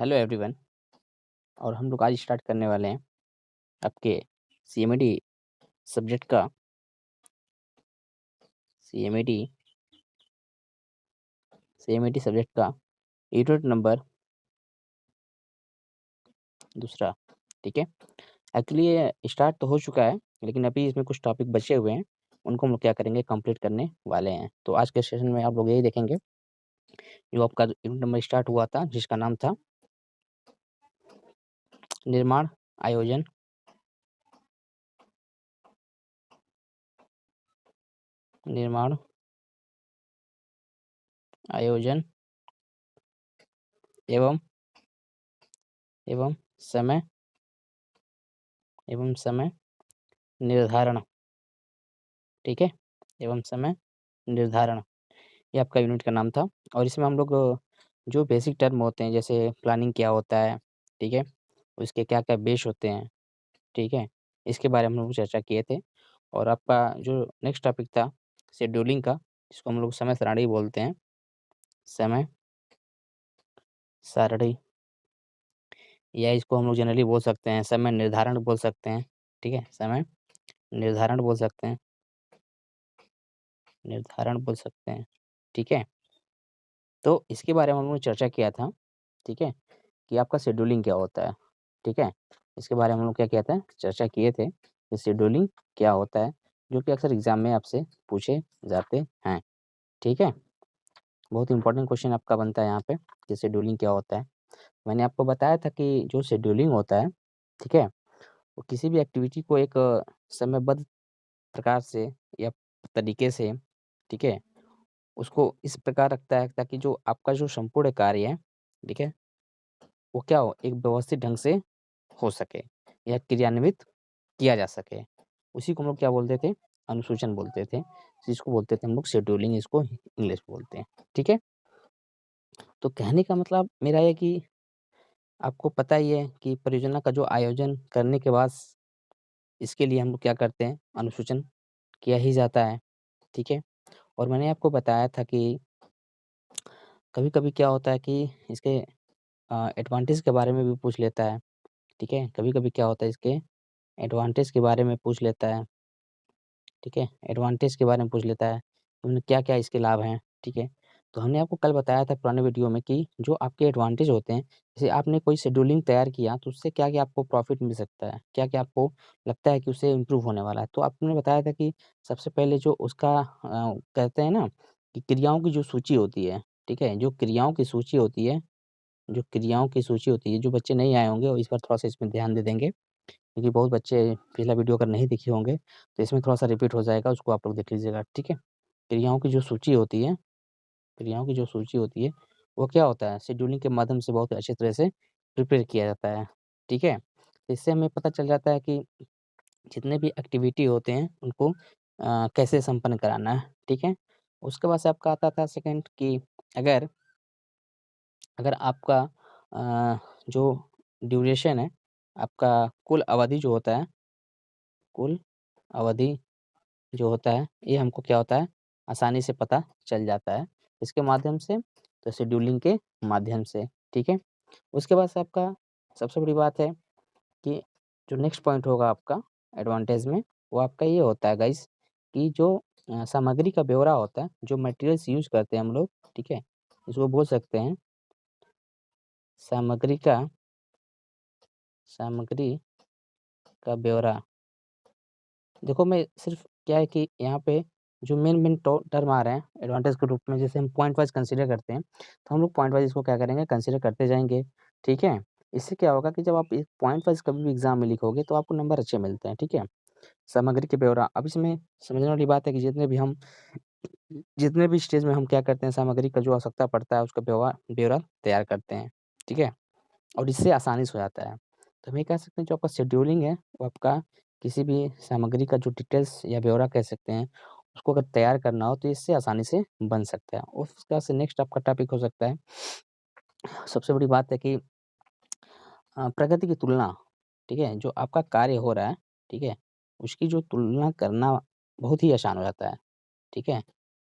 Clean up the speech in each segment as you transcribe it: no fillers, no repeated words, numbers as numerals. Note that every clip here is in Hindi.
Hello everyone. और हम लोग आज स्टार्ट करने वाले हैं आपके सीएमईटी सब्जेक्ट का सीएमईटी सीएमईटी सब्जेक्ट का यूनिट नंबर दूसरा। ठीक है, एक्चुअली ये स्टार्ट तो हो चुका है, लेकिन अभी इसमें कुछ टॉपिक बचे हुए हैं, उनको हम लोग क्या करेंगे, कंप्लीट करने वाले हैं। तो आज के सेशन में आप लोग यही देखेंगे, जो आपका यूनिट नंबर स्टार्ट हुआ था, जिसका नाम था निर्माण आयोजन निर्माण आयोजन एवं एवं समय समय निर्धारण। ठीक है, एवं समय निर्धारण, ये आपका यूनिट का नाम था। और इसमें हम लोग जो बेसिक टर्म होते हैं, जैसे प्लानिंग क्या होता है, ठीक है, उसके क्या-क्या बेस होते हैं, ठीक है, इसके बारे में हम लोग चर्चा किए थे। और आपका जो नेक्स्ट टॉपिक था शेड्यूलिंग का, जिसको हम लोग समय सारणी बोलते हैं, समय सारणी, या इसको हम लोग जनरली बोल सकते हैं समय निर्धारण बोल सकते हैं। ठीक है, समय निर्धारण बोल सकते हैं, निर्धारण बोल सकते हैं। ठीक है, तो इसके बारे में हम लोगों ने चर्चा किया था। ठीक है, कि आपका शेड्यूलिंग क्या होता है। ठीक है, इसके बारे में हम लोग क्या किया था, चर्चा किए थे कि शेड्यूलिंग क्या होता है, जो कि अक्सर एग्जाम में आपसे पूछे जाते हैं। ठीक है, बहुत इंपॉर्टेंट क्वेश्चन आपका बनता है यहाँ पे कि शेड्यूलिंग क्या होता है। मैंने आपको बताया था कि जो शेड्यूलिंग होता है, ठीक है, वो किसी भी एक्टिविटी को एक समयबद्ध प्रकार से या तरीके से, ठीक है, उसको इस प्रकार रखता है ताकि जो आपका जो संपूर्ण कार्य है, ठीक है, वो क्या हो, एक व्यवस्थित ढंग से हो सके या क्रियान्वित किया जा सके। उसी को हम लोग क्या बोलते थे, अनुसूचन बोलते थे, जिसको बोलते थे हम लोग शेड्यूलिंग, इसको इंग्लिश बोलते हैं। ठीक है, तो कहने का मतलब मेरा ये कि आपको पता ही है कि परियोजना का जो आयोजन करने के बाद इसके लिए हम लोग क्या करते हैं, अनुसूचन किया ही जाता है। ठीक है, और मैंने आपको बताया था कि कभी-कभी क्या होता है कि इसके एडवांटेज के बारे में भी पूछ लेता है। ठीक है, कभी-कभी क्या होता है, इसके एडवांटेज के बारे में पूछ लेता है। ठीक है, एडवांटेज के बारे में पूछ लेता है, उनमें क्या-क्या इसके लाभ हैं, ठीक है। तो हमने आपको कल बताया था पुराने वीडियो में कि जो आपके एडवांटेज होते हैं, जैसे आपने कोई शेड्यूलिंग तैयार किया, तो उससे क्या-क्या आपको प्रॉफ़िट मिल सकता है, क्या-क्या आपको लगता है कि उससे इम्प्रूव होने वाला है। तो आपने बताया था कि सबसे पहले जो उसका कहते हैं ना कि क्रियाओं की जो सूची होती है, ठीक है, जो क्रियाओं की सूची होती है, जो क्रियाओं की सूची होती है, जो बच्चे नहीं आए होंगे, वो इस बार थोड़ा-सा इसमें ध्यान दे देंगे। क्योंकि बहुत बच्चे पिछला वीडियो अगर नहीं देखे होंगे, तो इसमें थोड़ा-सा रिपीट हो जाएगा, उसको आप लोग देख लीजिएगा, ठीक है? क्रियाओं की जो सूची होती है, क्रियाओं की जो सूची होती है, वो क्या होता है, शेड्यूलिंग के माध्यम से बहुत अच्छे तरह से प्रिपेयर किया जाता है, ठीक है? तो इससे हमें पता चल जाता है कि जितने भी एक्टिविटी होते हैं, उनको कैसे संपन्न कराना है, ठीक है? उसके बाद से आपका आता था सेकंड कि अगर अगर आपका जो ड्यूरेशन है, आपका कुल अवधि जो होता है, कुल अवधि जो होता है, ये हमको क्या होता है, आसानी से पता चल जाता है। इसके माध्यम से, तो शेड्यूलिंग के माध्यम से, ठीक है? उसके बाद से आपका सबसे बड़ी बात है कि जो नेक्स्ट पॉइंट होगा आपका एडवांटेज में, वो आपका ये होता है गाइज़ कि जो सामग्री का ब्यौरा होता है, जो मटेरियल्स यूज़ करते हैं हम लोग, ठीक है? इसको बोल सकते हैं सामग्री का सामग्री का ब्यौरा। देखो मैं सिर्फ़ क्या है कि यहाँ पे जो मेन टर्म आ रहे हैं एडवांटेज के रूप में, जैसे हम पॉइंट वाइज़ कंसीडर करते हैं, तो हम लोग पॉइंट वाइज़ इसको क्या करेंगे, कंसीडर करते जाएँगे, ठीक है? इससे क्या होगा कि जब आप एक पॉइंट वाइज़ कभी भी एग्ज़ाम में लिखोगे, तो आपको नंबर अच्छे मिलते हैं, ठीक है? सामग्री के ब्यौरा, अब इसमें समझने वाली बात है कि जितने भी स्टेज में हम क्या करते हैं, सामग्री का जो आवश्यकता पड़ता है, उसका ब्यौरा तैयार करते हैं, ठीक है? और इससे आसानी से हो जाता है। तो हम ये कह सकते हैं जो आपका शेड्यूलिंग है, वो आपका किसी भी सामग्री का जो डिटेल्स या ब्यौरा कह सकते हैं, उसको अगर तैयार करना हो तो इससे आसानी से बन सकता है। और उसके बाद से नेक्स्ट आपका टॉपिक हो सकता है, सबसे बड़ी बात है कि प्रगति की तुलना, ठीक है? जो आपका कार्य हो रहा है, ठीक है? उसकी जो तुलना करना बहुत ही आसान हो जाता है, ठीक है?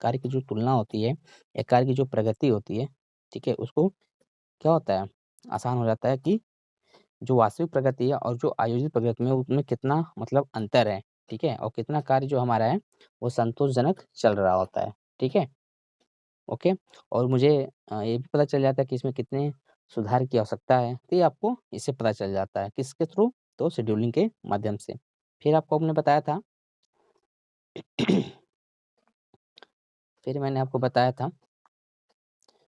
कार्य की जो तुलना होती है या कार्य की जो प्रगति होती है, ठीक है? उसको क्या होता है, आसान हो जाता है कि जो वास्तविक प्रगति है और जो आयोजित प्रगति में उसमें कितना मतलब अंतर है, ठीक है? और कितना कार्य जो हमारा है, वो संतोषजनक चल रहा होता है, ठीक है? ओके? और मुझे ये भी पता चल जाता है कि इसमें कितने सुधार की आवश्यकता है, तो ये आपको इससे पता चल जाता है, किसके थ्रू? तो शेड्यूलिंग के माध्यम से। फिर आपको हमने बताया था फिर मैंने आपको बताया था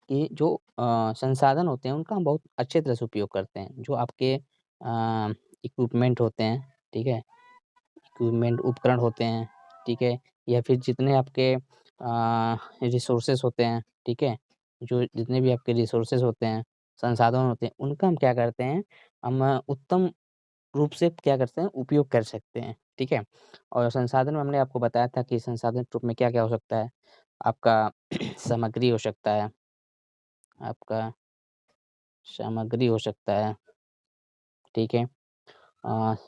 कि जो संसाधन होते हैं उनका हम बहुत अच्छे तरह से उपयोग करते हैं। जो आपके इक्विपमेंट होते हैं, ठीक है? इक्विपमेंट उपकरण होते हैं, ठीक है? या फिर जितने आपके रिसोर्सेज़ होते हैं, ठीक है? जो जितने भी आपके रिसोर्सेज़ होते हैं, संसाधन होते हैं, उनका हम क्या करते हैं, हम उत्तम रूप से क्या करते हैं, उपयोग कर सकते हैं, ठीक है? और संसाधन में हमने आपको बताया था कि संसाधन रूप में क्या-क्या हो सकता है। आपका सामग्री हो सकता है, आपका सामग्री हो सकता है, ठीक है?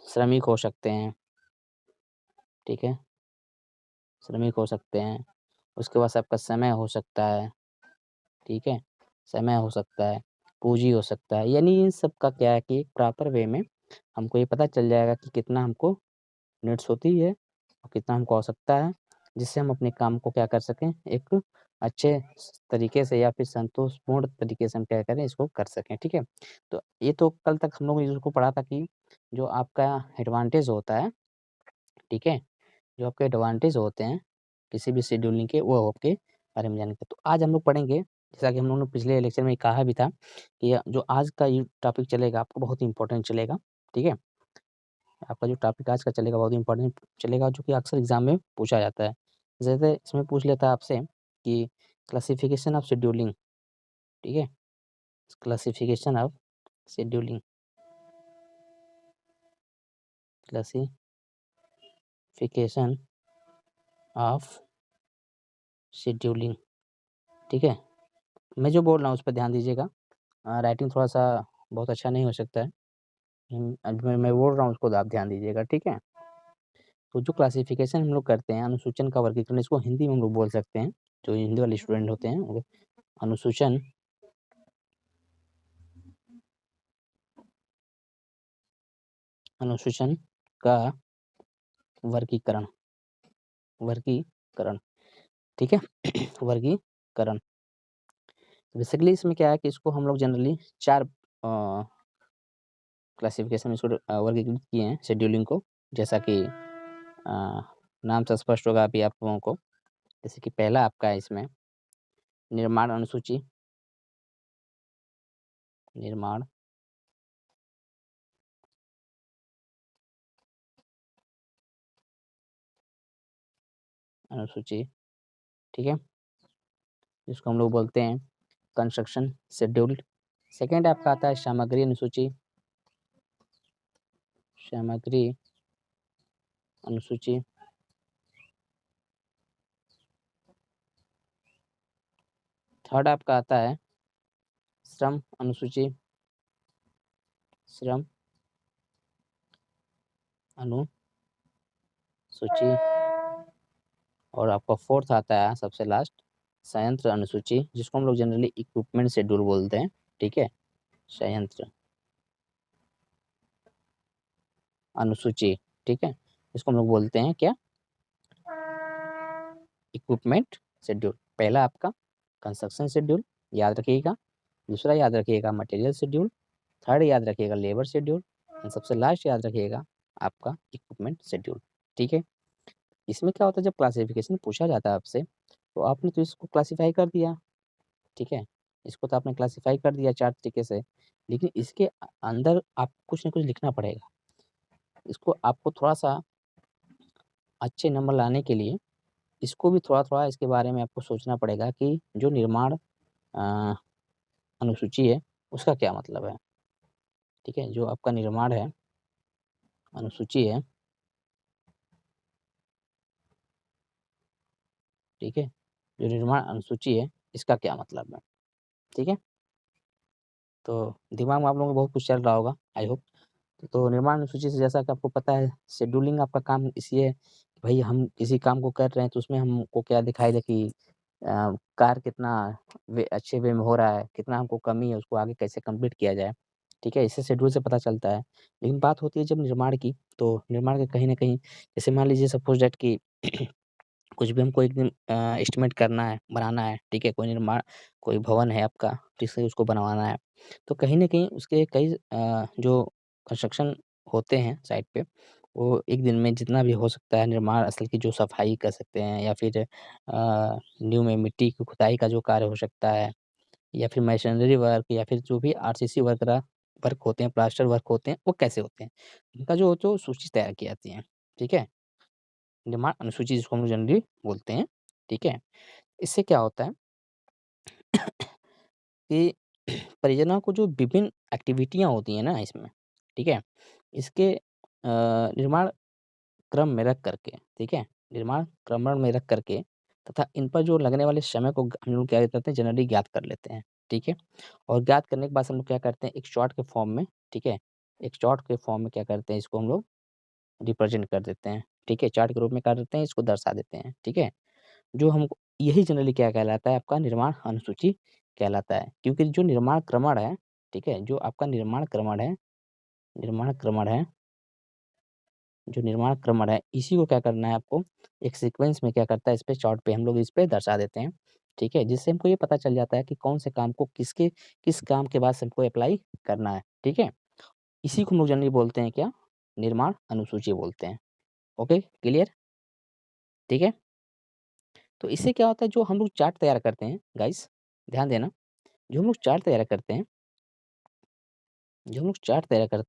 श्रमिक हो सकते हैं, ठीक है? श्रमिक हो सकते हैं। उसके बाद से आपका समय हो सकता है, ठीक है? समय हो सकता है, पूँजी हो सकता है, यानी इन सब का क्या है कि एक प्रॉपर वे में हमको ये पता चल जाएगा कि कितना हमको नीड्स होती है और कितना हमको आवश्यकता है, जिससे हम अपने काम को क्या कर सकें, एक अच्छे तरीके से या फिर संतोषपूर्ण तरीके से हम क्या करें, इसको कर सकें, ठीक है? तो ये तो कल तक हम लोगों ने इसको पढ़ा था कि जो आपका एडवांटेज होता है, ठीक है? जो आपके एडवांटेज होते हैं, किसी भी शेड्यूलिंग के वो आपके बारे में जानेंगे। तो आज हम लोग पढ़ेंगे, जैसा कि हम लोगों ने पिछले लेक्चर में कहा भी था कि जो आज का ये टॉपिक चलेगा आपको बहुत इम्पोर्टेंट चलेगा, ठीक है? आपका जो टॉपिक आज का चलेगा बहुत इम्पोर्टेंट चलेगा जो कि अक्सर एग्ज़ाम में पूछा जाता है। जैसे इसमें पूछ लेता है आपसे कि क्लासिफिकेशन ऑफ शेड्यूलिंग, ठीक है? Classification of scheduling, classification of scheduling, ठीक है? मैं जो बोल रहा हूँ उस पे ध्यान दीजिएगा। राइटिंग थोड़ा-सा बहुत अच्छा नहीं हो सकता है। अब मैं बोल रहा हूँ उसको आप ध्यान दीजिएगा, ठीक है? तो जो क्लासिफ़िकेशन हम लोग करते हैं, अनुसूचन का वर्गीकरण इसको हिंदी में हम लोग बोल सकते हैं। जो हिंदी वाले स्टूडेंट होते हैं वो अनुसूचन अनुसूचन का वर्गीकरण वर्गीकरण, ठीक है? वर्गीकरण। बेसिकली इसमें क्या है कि इसको हम लोग जनरली 4 क्लासिफ़िकेशन में इसको वर्गीकृत किए हैं शेड्यूलिंग को। जैसा कि नाम से स्पष्ट होगा अभी आप लोगों को। जैसे कि पहला आपका है इसमें निर्माण अनुसूची निर्माण अनुसूची, ठीक है? जिसको हम लोग बोलते हैं कंस्ट्रक्शन शेड्यूल। सेकंड आपका आता है सामग्री अनुसूची सामग्री अनुसूची। थर्ड आपका आता है श्रम अनुसूची श्रम अनुसूची। और आपका फोर्थ आता है सबसे लास्ट संयंत्र अनुसूची, जिसको हम लोग जनरली इक्विपमेंट शेड्यूल बोलते हैं, ठीक है? संयंत्र अनुसूची, ठीक है? इसको हम लोग बोलते हैं क्या? Equipment schedule. पहला आपका कंस्ट्रक्शन शेड्यूल याद रखिएगा, दूसरा याद रखिएगा मटेरियल शेड्यूल, थर्ड याद रखिएगा लेबर शेड्यूल एंड सबसे लास्ट याद रखिएगा आपका इक्विपमेंट शेड्यूल, ठीक है? इसमें क्या होता है जब क्लासिफिकेशन पूछा जाता है आपसे, तो आपने तो इसको क्लासिफ़ाई कर दिया, ठीक है? इसको तो आपने क्लासिफ़ाई कर दिया 4 तरीके से, लेकिन इसके अंदर आपको कुछ न कुछ लिखना पड़ेगा। इसको आपको थोड़ा-सा अच्छे नंबर लाने के लिए इसको भी थोड़ा-थोड़ा इसके बारे में आपको सोचना पड़ेगा कि जो निर्माण अ, अनुसूची है, उसका क्या मतलब है? ठीक है? जो आपका निर्माण है, अनुसूची है, ठीक है? जो निर्माण अनुसूची है, इसका क्या मतलब है? ठीक है? तो दिमाग में आप लोगों को बहुत कुछ चल रहा होगा, आई होप। तो निर्माण अनुसूची से जैसा कि आपको पता है, शेड्यूलिंग आपका काम इसी है, कि भई हम किसी काम को कर रहे हैं, तो उसमें हमको क्या दिखाई दे कि कार्य कितना अच्छे वे में हो रहा है, कितना हमको कमी है, उसको आगे कैसे कंप्लीट किया जाए, ठीक है? इससे शेड्यूल से पता चलता है। लेकिन बात होती है जब निर्माण की, तो निर्माण के कहीं न कहीं जैसे मान लीजिए सपोज़ दैट कि कुछ भी हमको एक दिन एस्टिमेट करना है, बनाना है, ठीक है? कोई भवन है आपका, ठीक से उसको बनवाना है। तो कहीं न कहीं उसके कई जो कंस्ट्रक्शन होते हैं साइट पे, वो एक दिन में जितना भी हो सकता है निर्माण स्थल की जो सफाई कर सकते हैं या फिर नींव में मिट्टी की खुदाई का जो कार्य हो सकता है या फिर मशीनरी वर्क या फिर जो भी आरसीसी वगैरह वर्क होते हैं, प्लास्टर वर्क होते हैं, वो कैसे होते हैं? इनका जो सूची तैयार की जाती है, ठीक है? निर्माण अनुसूची जिसको हम लोग जनरली बोलते हैं, ठीक है? इससे क्या होता है कि परियोजना को जो विभिन्न एक्टिविटियाँ होती हैं ना इसमें, ठीक है? इसके निर्माण क्रम में रख कर के, ठीक है? निर्माण क्रमण में रख कर के तथा इन पर जो लगने वाले समय को हम लोग क्या करते हैं जनरली ज्ञात कर लेते हैं, ठीक है? और ज्ञात करने के बाद हम लोग क्या करते हैं एक चार्ट के फॉर्म में, ठीक है? एक चार्ट के फॉर्म में क्या करते हैं इसको हम लोग रिप्रेज़ेंट कर देते हैं, ठीक है? चार्ट के रूप में कर देते हैं, इसको दर्शा देते हैं, ठीक है? जो हमको यही जनरली क्या कहलाता है आपका निर्माण अनुसूची कहलाता है। क्योंकि जो निर्माण क्रमण है, ठीक है? जो आपका निर्माण क्रमण है, जो निर्माण क्रमण है, इसी को क्या करना है आपको एक सीक्वेंस में क्या करता है इस पे चार्ट पे हम लोग इस पे दर्शा देते हैं, ठीक है? जिससे हमको ये पता चल जाता है कि कौन से काम को किस काम के बाद से हमको अप्लाई करना है, ठीक है? इसी को हम लोग जनरली बोलते हैं क्या? निर्माण अनुसूची बोलते हैं। Okay, clear? ठीक है? तो इससे क्या होता है जो हम लोग चार्ट तैयार करते हैं गाइस, ध्यान देना, जो हम लोग चार्ट तैयार करते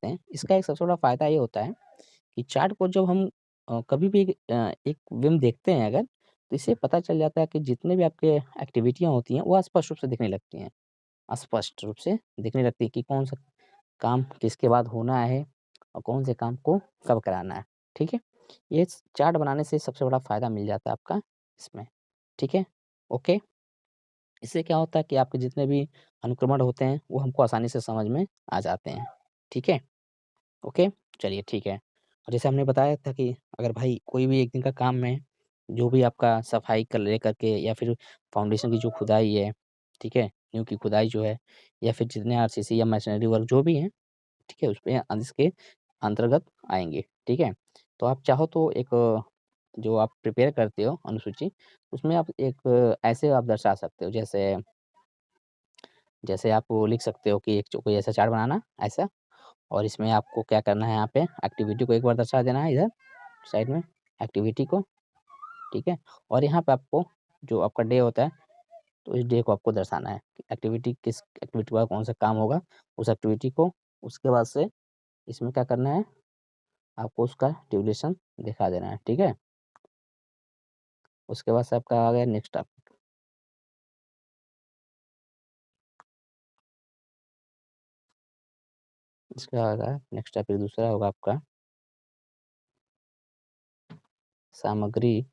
हैं इसका एक सबसे बड़ा फ़ायदा ये होता है कि चार्ट को जब हम कभी भी एक वे में देखते हैं अगर, तो इससे पता चल जाता है कि जितने भी आपके एक्टिविटियाँ होती हैं, वो स्पष्ट रूप से दिखने लगती हैं। स्पष्ट रूप से दिखने लगती है कि कौन-सा काम किसके बाद होना है और कौन से काम को कब कराना है, ठीक है? ये चार्ट बनाने से सबसे बड़ा फ़ायदा मिल जाता है आपका इसमें, ठीक है? ओके। इससे क्या होता है कि आपके जितने भी अनुक्रमण होते हैं, वो हमको आसानी से समझ में आ जाते हैं। ठीक है? ओके? चलिए ठीक है। और जैसे हमने बताया था कि अगर भाई कोई भी एक दिन का काम है, जो भी आपका सफाई का लेकर के या फिर फाउंडेशन की जो खुदाई है, ठीक है? नींव की खुदाई जो है या फिर जितने आरसीसी या मशीनरी वर्क जो भी हैं, ठीक है? उसपे इसके अंतर्गत आएँगे। ठीक है? तो आप चाहो तो एक जो आप प्रिपेयर करते हो अनुसूची, उसमें आप एक ऐसे आप दर्शा सकते हो जैसे जैसे आप वो लिख सकते हो कि एक कोई ऐसा चार्ट बनाना ऐसा और इसमें आपको क्या करना है यहाँ पे एक्टिविटी को एक बार दर्शा देना है इधर साइड में एक्टिविटी को, ठीक है? और यहाँ पे आपको जो आपका डे होता है, तो इस डे को आपको दर्शाना है कि एक्टिविटी किस एक्टिविटी के बाद कौन-सा काम होगा, उस एक्टिविटी को उसके बाद से इसमें क्या करना है, आपको उसका ड्यूरेशन दिखा देना है, ठीक है? उसके बाद से आपका आ गया नेक्स्ट टॉपिक, इसका होगा नेक्स्ट टॉपिक दूसरा होगा आपका सामग्री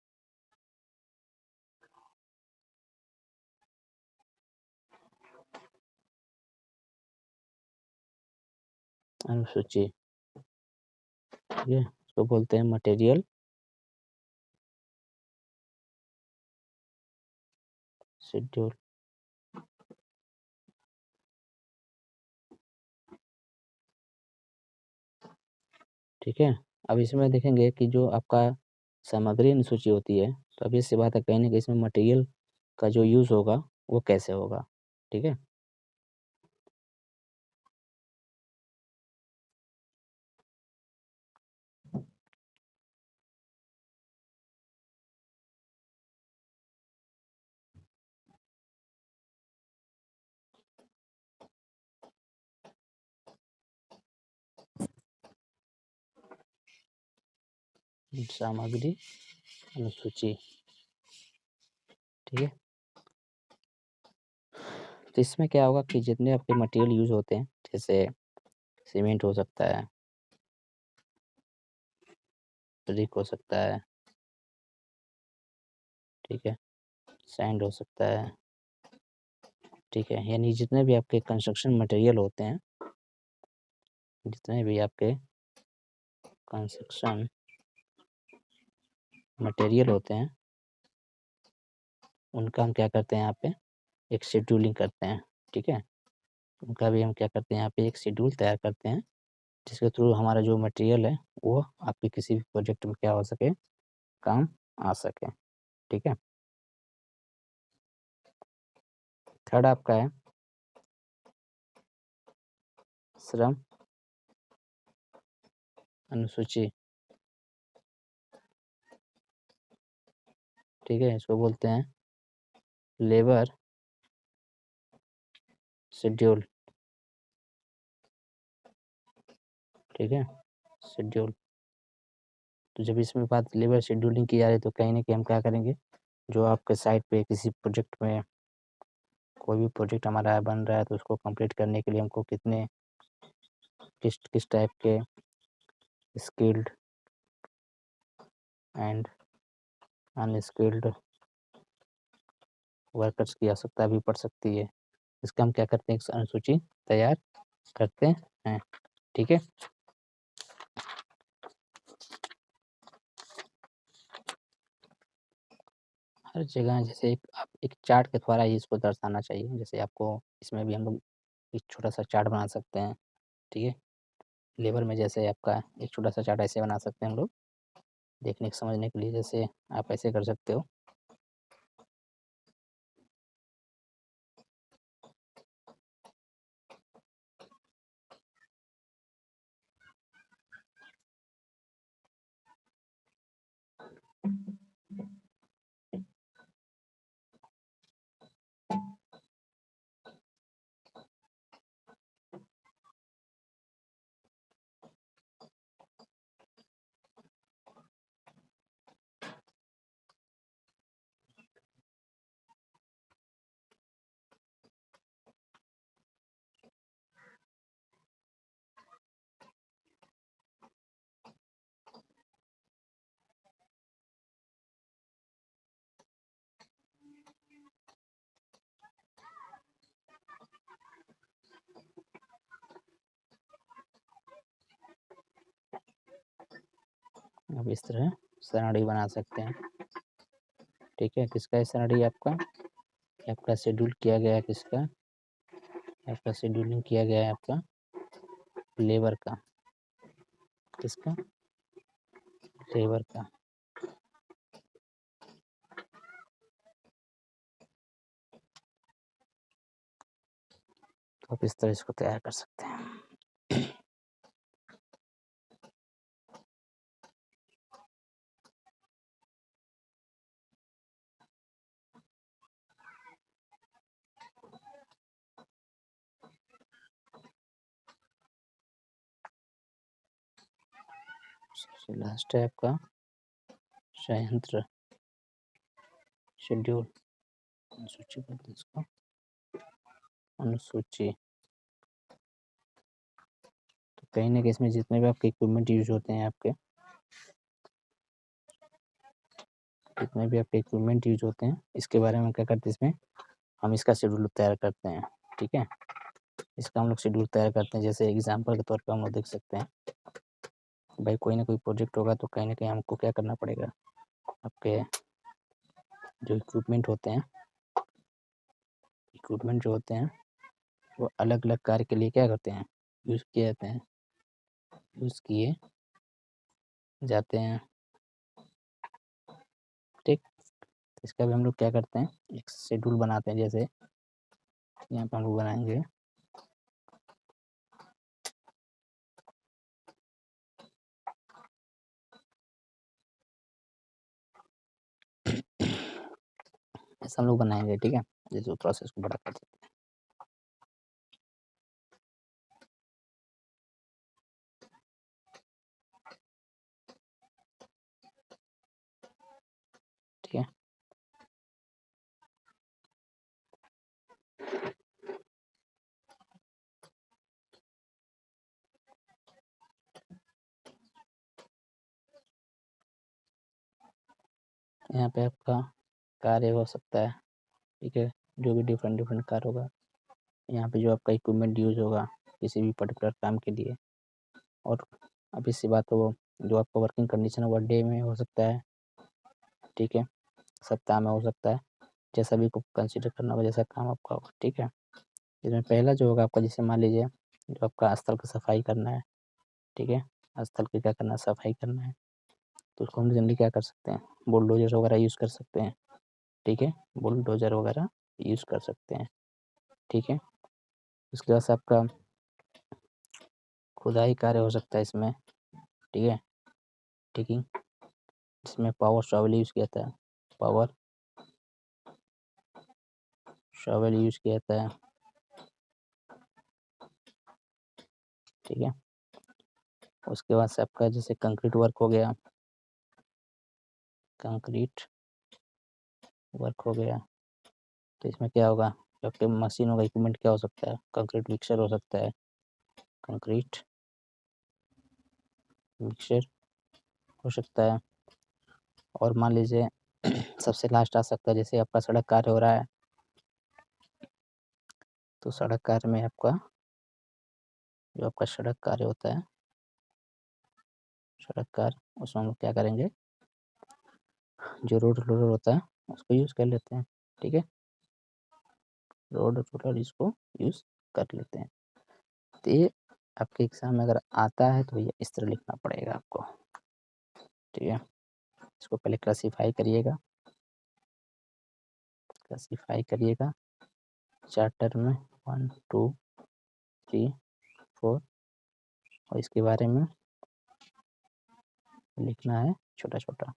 अनुसूची, ठीक है? इसको बोलते हैं मटेरियल शेड्यूल, ठीक है? अब इसमें देखेंगे कि जो आपका सामग्री अनुसूची होती है, तो ऑब्वियस सी बात है कहीं न कहीं इसमें मटेरियल का जो यूज़ होगा, वो कैसे होगा, ठीक है? सामग्री अनुसूची, ठीक है? तो इसमें क्या होगा कि जितने आपके मटेरियल यूज़ होते हैं, जैसे सीमेंट हो सकता है, ब्रिक हो सकता है, ठीक है? सैंड हो सकता है, ठीक है? यानी जितने भी आपके कंस्ट्रक्शन मटेरियल होते हैं, जितने भी आपके कंस्ट्रक्शन मटेरियल होते हैं, उनका हम क्या करते हैं यहाँ पे एक शेड्यूलिंग करते हैं, ठीक है? उनका भी हम क्या करते हैं यहाँ पे एक शेड्यूल तैयार करते हैं, जिसके थ्रू हमारा जो मटेरियल है वो आपके किसी भी प्रोजेक्ट में क्या हो सके, काम आ सके, ठीक है? थर्ड आपका है श्रम अनुसूची, ठीक है? इसको बोलते हैं लेबर शेड्यूल, ठीक है? शेड्यूल। तो जब इसमें बात लेबर शेड्यूलिंग की जा रही है तो कहीं न कहीं हम क्या करेंगे, जो आपके साइट पे किसी प्रोजेक्ट में कोई भी प्रोजेक्ट हमारा बन रहा है तो उसको कंप्लीट करने के लिए हमको कितने किस टाइप के स्किल्ड एंड अनस्किल्ड वर्कर्स की आवश्यकता भी पड़ सकती है। इसका हम क्या करते हैं, एक अनुसूची तैयार करते हैं, ठीक है? हर जगह जैसे आप एक चार्ट के द्वारा ही इसको दर्शाना चाहिए। जैसे आपको इसमें भी हम लोग एक छोटा-सा चार्ट बना सकते हैं, ठीक है? लेबर में जैसे आपका एक छोटा-सा चार्ट ऐसे बना सकते हैं हम लोग, देखने समझने के लिए जैसे आप ऐसे कर सकते हो। आप इस तरह सरणी बना सकते हैं, ठीक है? किसका है सरणी आपका? आपका शेड्यूल किया गया है किसका? आपका शेड्यूलिंग किया गया है आपका लेबर का। किसका? लेबर का। तो आप इस तरह इसको तैयार कर सकते हैं। सबसे लास्ट है आपका संयंत्र शेड्यूल, अनुसूची बोलते हैं इसको, अनुसूची। तो कहीं न कहीं इसमें जितने भी आपके इक्विपमेंट यूज़ होते हैं आपके, जितने भी आपके इक्विपमेंट यूज़ होते हैं, इसके बारे में क्या करते हैं इसमें, हम इसका शेड्यूल तैयार करते हैं, ठीक है? इसका हम लोग शेड्यूल तैयार करते हैं। जैसे एग्ज़ाम्पल के तौर पे हम लोग देख सकते हैं, भाई कोई ना कोई प्रोजेक्ट होगा तो कहीं न कहीं हमको क्या करना पड़ेगा, आपके जो इक्विपमेंट जो होते हैं, वो अलग-अलग कार्य के लिए क्या करते हैं, यूज़ किए जाते हैं, यूज़ किए जाते हैं, ठीक? इसका भी हम लोग क्या करते हैं, एक शेड्यूल बनाते हैं। जैसे यहाँ पे हम लोग बनाएँगे ऐसा हम लोग बनाएँगे, ठीक है? जैसे प्रोसेस को बड़ा कर सकते हैं, ठीक है? यहाँ पे आपका कार्य हो सकता है, ठीक है? जो भी डिफरेंट कार्य होगा, यहाँ पे जो आपका इक्विपमेंट यूज़ होगा किसी भी पर्टिकुलर काम के लिए, और ऑब्वियस सी बात है वो जो आपका वर्किंग कंडीशन है वो डे में हो सकता है, ठीक है? सप्ताह में हो सकता है, जैसा भी को कंसीडर करना होगा, जैसा काम आपका होगा, ठीक है। इसमें पहला जो होगा आपका, जैसे मान लीजिए जो आपका स्थल की सफाई करना है, ठीक है, स्थल की क्या करना है, सफाई करना है, तो उसको हम जनरली क्या कर सकते हैं, बुलडोजर वगैरह यूज़ कर सकते हैं, ठीक है, बुलडोजर वगैरह यूज़ कर सकते हैं, ठीक है। उसके बाद से आपका खुदाई कार्य हो सकता है इसमें, ठीक है, ठीक है। इसमें पावर शॉवल यूज़ किया जाता है, पावर शॉवल यूज़ किया जाता है, ठीक है। उसके बाद से आपका जैसे कंक्रीट वर्क हो गया, कंक्रीट वर्क हो गया, तो इसमें क्या होगा, जो आपके मशीन होगा, इक्विपमेंट क्या हो सकता है, कंक्रीट मिक्सर हो सकता है, कंक्रीट मिक्सर हो सकता है। और मान लीजिए सबसे लास्ट आ सकता है, जैसे आपका सड़क कार्य हो रहा है, तो सड़क कार्य में आपका जो आपका सड़क कार्य होता है, सड़क कार्य, उसमें हम लोग क्या करेंगे, जो रोड रोलर होता है उसको यूज़ कर लेते हैं, ठीक है, रोड रोलर इसको यूज़ कर लेते हैं। तो ये आपके एग्ज़ाम में अगर आता है तो ये इस तरह लिखना पड़ेगा आपको, ठीक है। इसको पहले क्लासीफाई करिएगा चार्टर में 1 2 3 4, और इसके बारे में लिखना है छोटा-छोटा,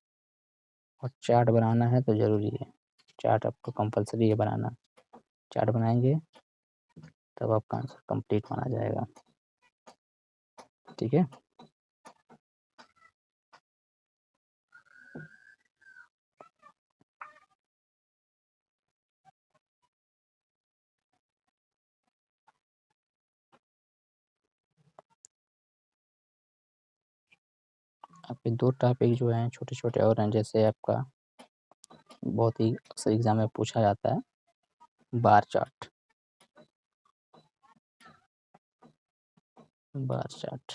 और चार्ट बनाना है तो ज़रूरी है, चार्ट आपको कंपल्सरी है बनाना, चार्ट बनाएंगे तब आपका आंसर कंप्लीट माना जाएगा, ठीक है। आपके 2 टॉपिक जो हैं छोटे-छोटे और हैं, जैसे आपका बहुत ही अक्सर एग्ज़ाम में पूछा जाता है, बार चार्ट, बार चार्ट,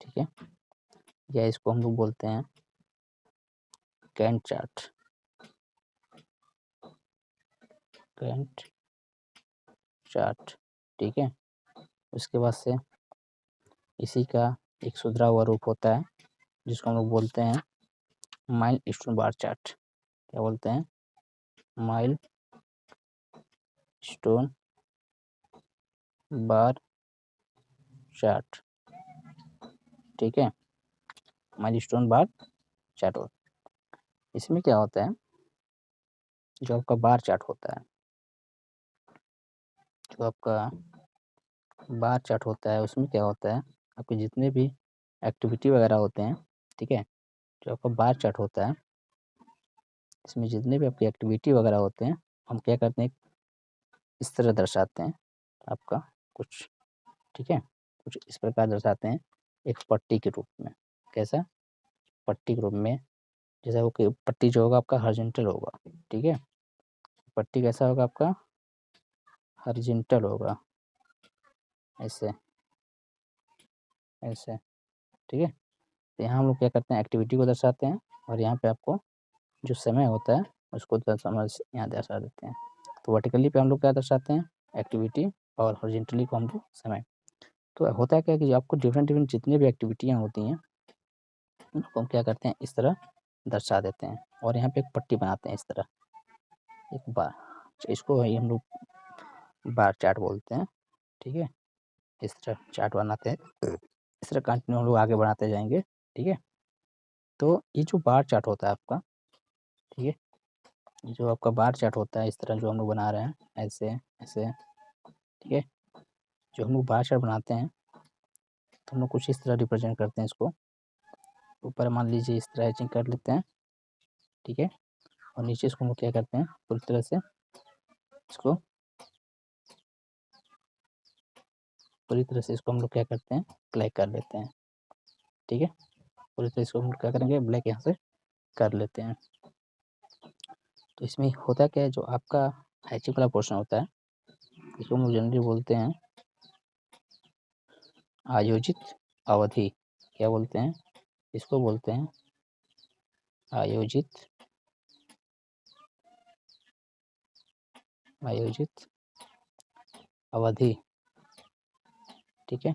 ठीक है, या इसको हम लोग बोलते हैं कैंट चार्ट, कैंट चार्ट, ठीक है। उसके बाद से इसी का एक सुधरा हुआ रूप होता है, जिसको हम लोग बोलते हैं माइलस्टोन बार चार्ट, क्या बोलते हैं, माइलस्टोन बार चार्ट, ठीक है, माइलस्टोन बार चार्ट होता है। इसमें क्या होता है, जो आपका बार चार्ट होता है, जो आपका बार चार्ट होता है, उसमें क्या होता है, आपके जितने भी एक्टिविटी वगैरह होते हैं, ठीक है, जो आपका बार चार्ट होता है, इसमें जितने भी आपकी एक्टिविटी वगैरह होते हैं, हम क्या करते हैं, इस तरह दर्शाते हैं आपका कुछ, ठीक है, कुछ इस प्रकार दर्शाते हैं, एक पट्टी के रूप में, कैसा, पट्टी के रूप में, जैसा वो कि पट्टी जो होगा आपका हॉरिजॉन्टल होगा, ठीक है, पट्टी कैसा होगा आपका, हॉरिजॉन्टल होगा, ऐसे ऐसे, ठीक है। तो यहाँ हम लोग क्या करते हैं, एक्टिविटी को दर्शाते हैं, और यहाँ पे आपको जो समय होता है उसको यहाँ दर्शा देते हैं। तो वर्टिकली पे हम लोग क्या दर्शाते हैं, एक्टिविटी, और हॉरिजॉन्टली को हम लोग समय। तो होता है क्या कि आपको डिफरेंट जितनी भी एक्टिविटियाँ होती हैं, उनको हम क्या करते हैं, इस तरह दर्शा देते हैं, और यहाँ पे एक पट्टी बनाते हैं इस तरह, एक बार, इसको ही हम लोग बार चार्ट बोलते हैं, ठीक है। इस तरह चार्ट बनाते हैं, इस तरह कंटिन्यू हम लोग आगे बढ़ाते जाएंगे, ठीक है। तो ये जो बार चार्ट होता है आपका, ठीक है, जो आपका बार चार्ट होता है, इस तरह जो हम लोग बना रहे हैं, ऐसे ऐसे, ठीक है, जो हम लोग बार चार्ट बनाते हैं, तो हम लोग कुछ इस तरह रिप्रेजेंट करते हैं इसको, ऊपर मान लीजिए इस तरह एचिंग कर लेते हैं, ठीक है, और नीचे इसको हम लोग क्या करते हैं, पूरी तरह से इसको, पूरी तरह से इसको हम लोग क्या करते हैं, ब्लैक कर लेते हैं, ठीक है, पूरी तरह इसको हम लोग क्या करेंगे, ब्लैक यहाँ से कर लेते हैं। तो इसमें होता क्या है, जो आपका हैचिंग वाला पोर्शन होता है, इसको हम लोग जनरली बोलते हैं आयोजित अवधि, क्या बोलते हैं, इसको बोलते हैं आयोजित आयोजित अवधि, ठीक है।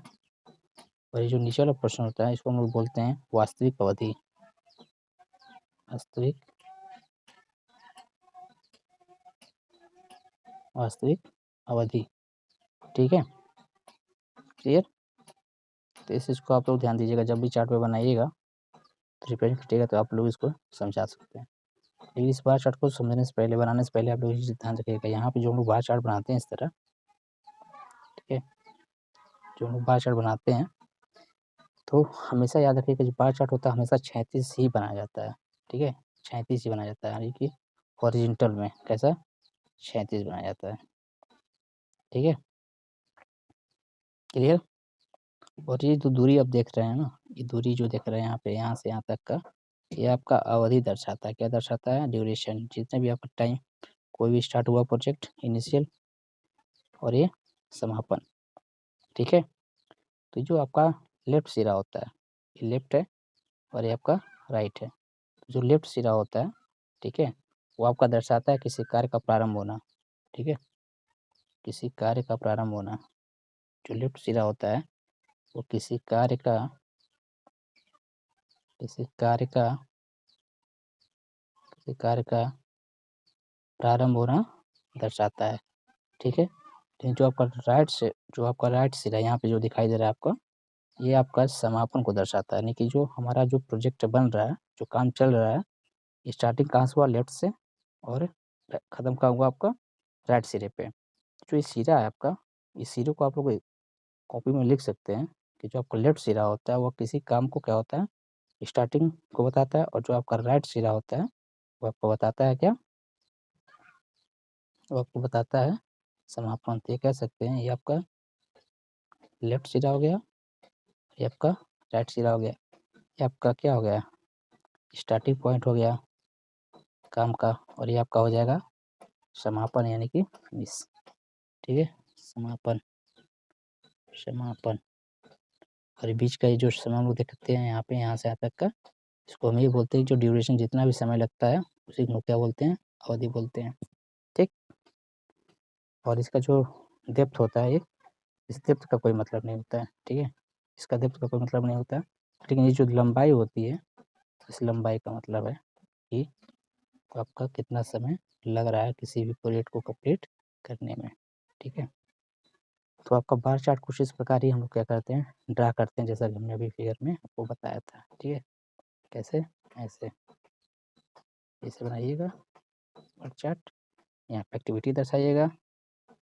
और ये जो नीचे वाला प्रश्न होता है इसको हम लोग बोलते हैं वास्तविक अवधि, वास्तविक अवधि, ठीक है। क्लियर? तो इस चीज़ को आप लोग ध्यान दीजिएगा, जब भी चार्ट पेपर बनाइएगा तो रिप्रेजेंट करिएगा तो आप लोग इसको समझा सकते हैं। लेकिन इस बार चार्ट को समझने से पहले, बनाने से पहले आप लोग ये ध्यान रखिएगा, यहाँ पे जो हम लोग बार चार्ट बनाते हैं इस तरह, ठीक है, जो हम लोग बार चार्ट बनाते हैं तो हमेशा याद रखिएगा जो बार चार्ट होता है हमेशा 36 ही बनाया जाता है, ठीक है, 36 ही बनाया जाता है, यानी कि हॉरिजॉन्टल में कैसा 36 बनाया जाता है, ठीक है। क्लियर? और ये जो दूरी आप देख रहे हैं ना, ये दूरी जो देख रहे हैं यहाँ पे, यहाँ से यहाँ तक का, ये आपका अवधि दर्शाता है। क्या दर्शाता है? ड्यूरेशन, जितने भी आपका टाइम कोई भी स्टार्ट हुआ प्रोजेक्ट, इनिशियल और ये समापन, ठीक है। तो जो आपका लेफ्ट सिरा होता है, ये लेफ्ट है और ये आपका राइट है। जो लेफ्ट सिरा होता है, ठीक है, वो आपका दर्शाता है किसी कार्य का प्रारंभ होना, ठीक है, किसी कार्य का प्रारंभ होना। जो लेफ्ट सिरा होता है वो किसी कार्य का प्रारंभ होना दर्शाता है, ठीक है। लेकिन जो आपका राइट सिरा यहाँ पे जो दिखाई दे रहा है आपको, ये आपका समापन को दर्शाता है, यानी कि जो हमारा जो प्रोजेक्ट बन रहा है, जो काम चल रहा है, स्टार्टिंग कहाँ से हुआ? लेफ्ट से, और ख़त्म कहाँ हुआ? आपका राइट सिरे पे। जो ये सिरा है आपका, इस सिरे को आप लोग कॉपी में लिख सकते हैं कि जो आपका लेफ्ट सिरा होता है वो किसी काम को क्या होता है? स्टार्टिंग को बताता है, और जो आपका राइट सिरा होता है वो आपको बताता है क्या? वो आपको बताता है समापन। तो ये कह सकते हैं ये आपका लेफ्ट सिरा हो गया, ये आपका राइट सिरा हो गया, ये आपका क्या हो गया? स्टार्टिंग पॉइंट हो गया काम का, और ये आपका हो जाएगा समापन, यानी कि फिनिश, ठीक है, समापन। और बीच का ये जो समय हम लोग देखते हैं यहाँ पे, यहाँ से यहाँ तक का, इसको हम ये बोलते हैं जो ड्यूरेशन जितना भी समय लगता है उसी को क्या बोलते हैं? अवधि बोलते हैं, ठीक। और इसका जो डेप्थ होता है, इस डेप्थ का कोई मतलब नहीं होता है, ठीक है, इसका डेप्थ का कोई मतलब नहीं होता है, लेकिन ये जो लंबाई होती है, इस लंबाई का मतलब है कि आपका कितना समय लग रहा है किसी भी प्रोजेक्ट को कंप्लीट करने में, ठीक है। तो आपका बार चार्ट कुछ इस प्रकार ही हम लोग क्या करते हैं? ड्रा करते हैं, जैसा कि हमने अभी फिगर में आपको बताया था, ठीक है। कैसे? ऐसे बनाइएगा बार चार्ट। यहाँ पे एक्टिविटी दर्शाइएगा,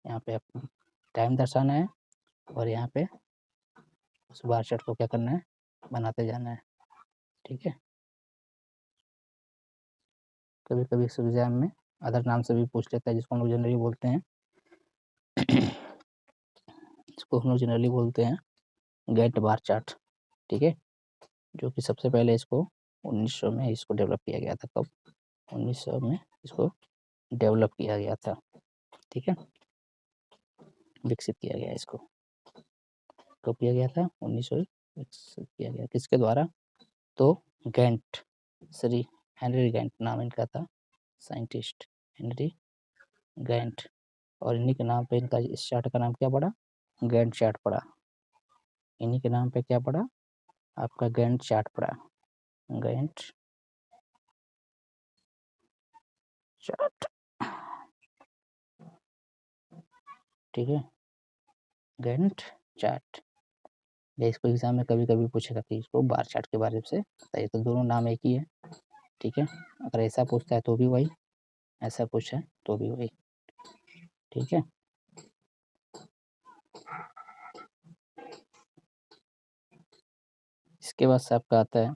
यहाँ पे आपको टाइम दर्शाना है, और यहाँ पे उस बार चार्ट को क्या करना है? बनाते जाना है, ठीक है। कभी कभी इस एग्जाम में अदर नाम से भी पूछ लेता है, जिसको हम लोग जनरली बोलते हैं गैंट बार चार्ट, ठीक है, जो कि सबसे पहले इसको 1900 में इसको डेवलप किया गया था। कब? 1900 में इसको डेवलप किया गया था, ठीक है, विकसित किया गया इसको। कब किया गया था? 1900 विकसित किया गया, किसके द्वारा? तो गैंट, श्री हेनरी गैंट नाम इनका था, साइंटिस्ट हेनरी गैंट, और इन्हीं के नाम पे इनका इस चार्ट का नाम क्या पड़ा? गैंट चार्ट पड़ा। इन्हीं के नाम पे क्या पड़ा? आपका गैंट चार्ट पड़ा, गैंट चार्ट, ठीक है, गैंट चार्ट। या इसको एग्जाम में कभी कभी पूछेगा कि इसको बार चार्ट के बारे से बताइए, तो दोनों नाम एक ही है, ठीक है। अगर ऐसा पूछता है तो भी वही, ऐसा पूछा है तो भी वही, ठीक है। इसके बाद से आपका आता है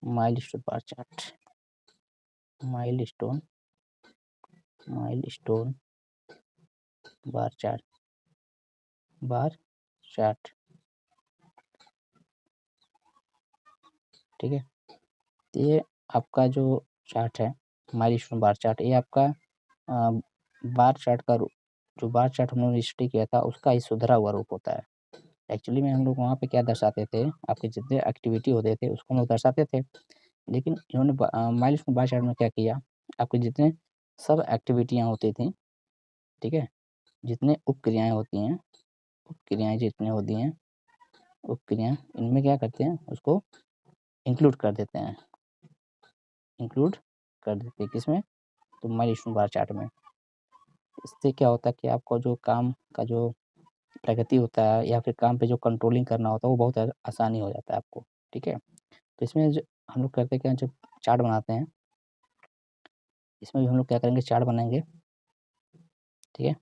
milestone bar chart, milestone bar chart, ठीक है। ये आपका जो चार्ट है माइलस्टोन बार चार्ट, ये आपका बार चार्ट का जो बार चार्ट हम लोगों ने स्टडी किया था उसका ही सुधरा हुआ रूप होता है। एक्चुअली में हम लोग वहाँ पे क्या दर्शाते थे, आपके जितने एक्टिविटी होते थे उसको हम लोग दर्शाते थे, लेकिन इन्होंने माइलस्टोन बार चार्ट में क्या किया, आपके जितने सब एक्टिविटियाँ होती थी ठीक है? जितने उपक्रियाएँ होती हैं, उपक्रियाएँ जितनी होती हैं, उपक्रियाएँ इनमें क्या करते हैं, उसको इंक्लूड कर देते हैं, इंक्लूड कर देते हैं किसमें? तो माइलस्टोन बार चार्ट में। इससे क्या होता है कि आपको जो काम का जो प्रगति होता है या फिर काम पे जो कंट्रोलिंग करना होता है, वो बहुत आसानी हो जाता है आपको, ठीक है? तो इसमें जो हम लोग करते क्या हैं, जब चार्ट बनाते हैं, इसमें भी हम लोग क्या करेंगे, चार्ट बनाएँगे, ठीक है?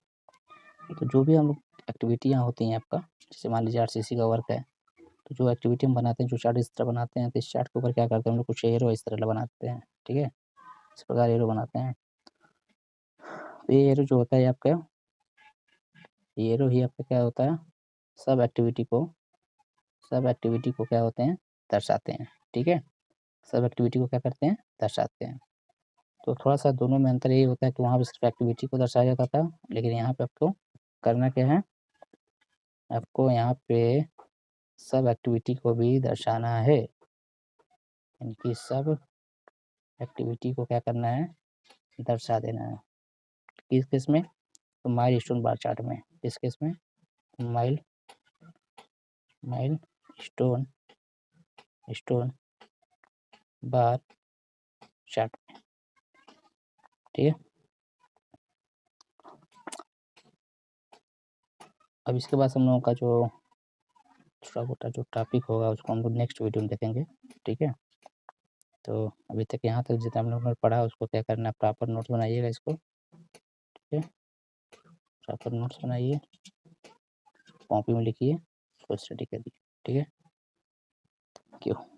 तो जो भी हम लोग एक्टिविटियाँ होती हैं आपका, जैसे मान लीजिए आरसीसी का वर्क है, तो जो एक्टिविटी हम बनाते हैं, जो चार्ट इस तरह बनाते हैं, तो इस चार्ट के ऊपर क्या करते हैं हम लोग, कुछ एरो इस तरह बनाते हैं, ठीक है? इस प्रकार एरो बनाते हैं। तो ये एरो जो होता है आपका, ये एरो ही आपका क्या होता है, सब एक्टिविटी को क्या होते हैं, दर्शाते हैं, ठीक है? सब एक्टिविटी को क्या करते हैं, दर्शाते हैं। तो थोड़ा-सा दोनों में अंतर यही होता है कि वहाँ पे सिर्फ़ एक्टिविटी को दर्शाया जाता था, लेकिन यहाँ पे आपको करना क्या है, आपको यहाँ पे सब एक्टिविटी को भी दर्शाना है। यानी कि सब एक्टिविटी को क्या करना है, दर्शा देना है। किस केस में? तो माइलस्टोन बार चार्ट में। किस केस में? Mile milestone stone bar chart में, ठीक है? अब इसके बाद हम लोगों का जो छोटा-मोटा जो टॉपिक होगा, उसको हम लोग नेक्स्ट वीडियो में देखेंगे, ठीक है? तो अभी तक यहाँ तक जितना हम लोगों ने पढ़ा, उसको क्या करना है, प्रॉपर नोट्स बनाइएगा इसको, ठीक है? प्रॉपर नोट्स बनाइए, कॉपी में लिखिए, उसको स्टडी करिए, ठीक है? Thank you.